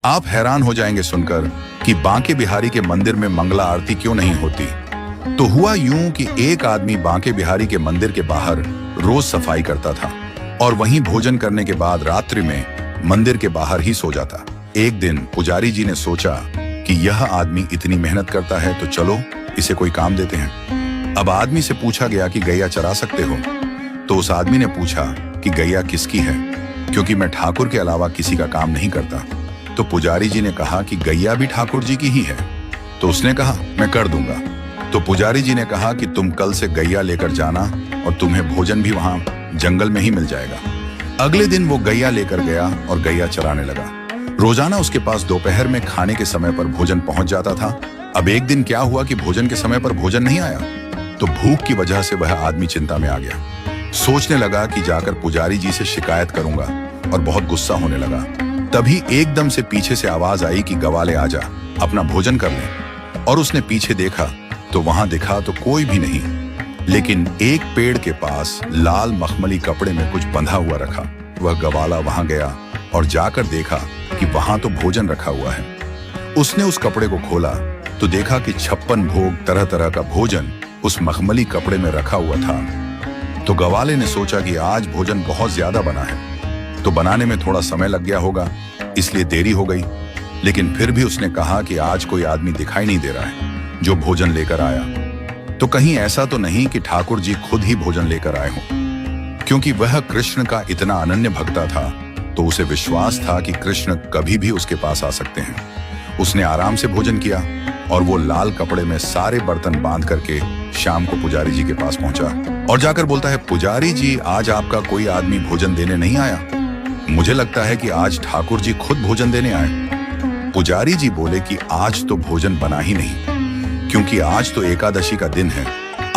आप हैरान हो जाएंगे सुनकर कि बांके बिहारी के मंदिर में मंगला आरती क्यों नहीं होती। तो हुआ यूं कि एक आदमी बांके बिहारी के मंदिर के बाहर रोज सफाई करता था और वहीं भोजन करने के बाद रात्रि में मंदिर के बाहर ही सो जाता। एक दिन पुजारी जी ने सोचा कि यह आदमी इतनी मेहनत करता है तो चलो इसे कोई काम देते हैं। अब आदमी से पूछा गया कि गैया चरा सकते हो? तो उस आदमी ने पूछा कि गैया किसकी है, क्योंकि मैं ठाकुर के अलावा किसी का काम नहीं करता। तो पुजारी जी ने कहा कि गैया भी ठाकुर जी की ही है। तो उसने कहा मैं कर दूंगा। तो पुजारी जी ने कहा कि तुम कल से गैया लेकर जाना और तुम्हें भोजन भी वहां जंगल में ही मिल जाएगा। अगले दिन वो गैया लेकर गया और गैया चराने लगा। रोजाना उसके पास दोपहर में खाने के समय पर भोजन पहुंच जाता था। अब एक दिन क्या हुआ कि भोजन के समय पर भोजन नहीं आया, तो भूख की वजह से वह आदमी चिंता में आ गया। सोचने लगा कि जाकर पुजारी जी से शिकायत करूंगा और बहुत गुस्सा होने लगा। तभी एकदम से पीछे से आवाज आई कि गवाले आजा, अपना भोजन कर ले। और उसने पीछे देखा तो वहां दिखा तो कोई भी नहीं, लेकिन एक पेड़ के पास लाल मखमली कपड़े में कुछ बंधा हुआ रखा। वह गवाला वहां गया और जाकर देखा कि वहां तो भोजन रखा हुआ है। उसने उस कपड़े को खोला तो देखा कि 56 भोग तरह तरह का भोजन उस मखमली कपड़े में रखा हुआ था। तो गवाले ने सोचा कि आज भोजन बहुत ज्यादा बना है, तो बनाने में थोड़ा समय लग गया होगा, इसलिए देरी हो गई। लेकिन फिर भी उसने कहा कि आज कोई आदमी दिखाई नहीं दे रहा है जो भोजन लेकर आया, तो कहीं ऐसा तो नहीं कि ठाकुर जी खुद ही भोजन लेकर आए हों। क्योंकि वह कृष्ण का इतना अनन्य भक्ता था तो उसे विश्वास था कि कृष्ण कभी भी उसके पास आ सकते हैं। उसने आराम से भोजन किया और वो लाल कपड़े में सारे बर्तन बांध करके शाम को पुजारी जी के पास पहुंचा और जाकर बोलता है, पुजारी जी आज आपका कोई आदमी भोजन देने नहीं आया, मुझे लगता है कि आज ठाकुर जी खुद भोजन देने आए। पुजारी जी बोले कि आज तो भोजन बना ही नहीं, क्योंकि आज तो एकादशी का दिन है,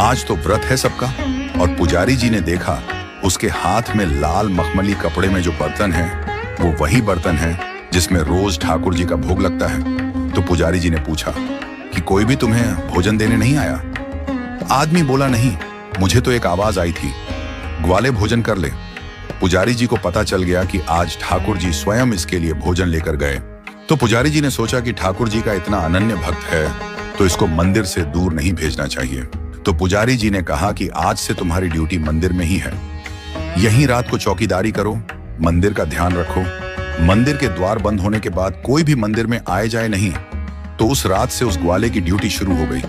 आज तो व्रत है सबका। और पुजारी जी ने देखा उसके हाथ में लाल मखमली कपड़े में जो बर्तन है वो वही बर्तन है जिसमें रोज ठाकुर जी का भोग लगता है। तो पुजारी जी ने पूछा कि कोई भी तुम्हें भोजन देने नहीं आया? आदमी बोला नहीं, मुझे तो एक आवाज आई थी, ग्वाले भोजन कर ले। पुजारी जी को पता चल गया कि आज ठाकुर जी स्वयं इसके लिए भोजन लेकर गए। तो पुजारी जी ने सोचा कि ठाकुर जी का इतना अनन्य भक्त है तो इसको मंदिर से दूर नहीं भेजना चाहिए। तो पुजारी जी ने कहा कि आज से तुम्हारी ड्यूटी मंदिर में ही है, यहीं रात को चौकीदारी करो, मंदिर का ध्यान रखो। मंदिर के द्वार बंद होने के बाद कोई भी मंदिर में आए जाए नहीं। तो उस रात से उस ग्वाले की ड्यूटी शुरू हो गई।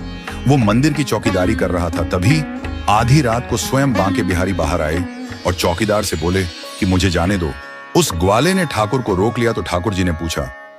वो मंदिर की चौकीदारी कर रहा था, तभी आधी रात को स्वयं बांके बिहारी बाहर आए और चौकीदार से बोले कि मुझे जाने दो। उस ग्वाले ने ठाकुर को रोक लिया। तो ठाकुर जी ने पूछा